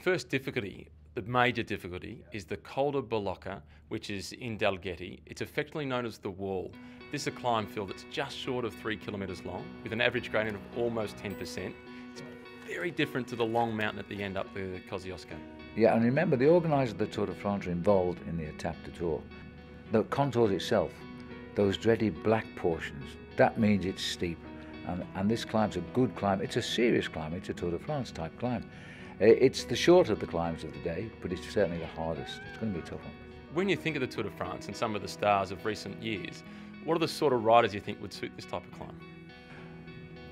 first difficulty, the major difficulty, is the Col de Beloka, which is in Ligget. It's affectionately known as the Wall. This is a climb field that's just short of 3 kilometres long, with an average gradient of almost 10%. It's very different to the long mountain at the end up the Col de Beloka. Yeah, and remember, the organisers of the Tour de France are involved in the Étape du Tour. The contours itself, those dreaded black portions, that means it's steep. And this climb's a good climb. It's a serious climb. It's a Tour de France type climb. It's the shorter of the climbs of the day, but it's certainly the hardest. It's going to be a tough one. When you think of the Tour de France and some of the stars of recent years, what are the sort of riders you think would suit this type of climb?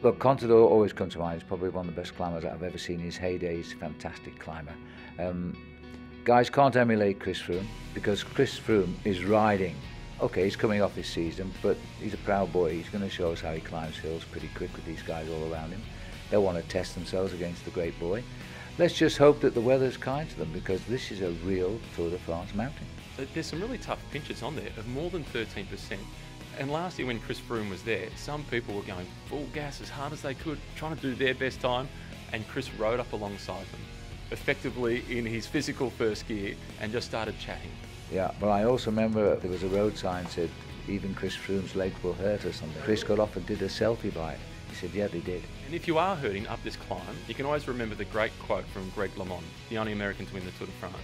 Look, Contador always comes to mind. He's probably one of the best climbers I've ever seen in his heyday. He's a fantastic climber. Guys can't emulate Chris Froome because Chris Froome is riding. Okay, he's coming off his season, but he's a proud boy. He's going to show us how he climbs hills pretty quick with these guys all around him. They'll want to test themselves against the great boy. Let's just hope that the weather's kind to them because this is a real Tour de France mountain. There's some really tough pinches on there of more than 13%. And last year when Chris Froome was there, some people were going full gas as hard as they could, trying to do their best time, and Chris rode up alongside them, effectively in his physical first gear, and just started chatting. Yeah, but I also remember there was a road sign that said, even Chris Froome's legs will hurt or something. Chris got off and did a selfie by it. He said, yeah, they did. And if you are hurting up this climb, you can always remember the great quote from Greg LeMond, the only American to win the Tour de France.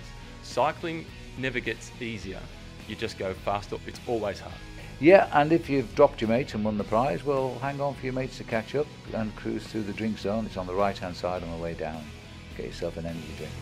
Cycling never gets easier, you just go faster, it's always hard. Yeah, and if you've dropped your mates and won the prize, well, hang on for your mates to catch up and cruise through the drink zone. It's on the right-hand side on the way down. Get yourself an energy drink.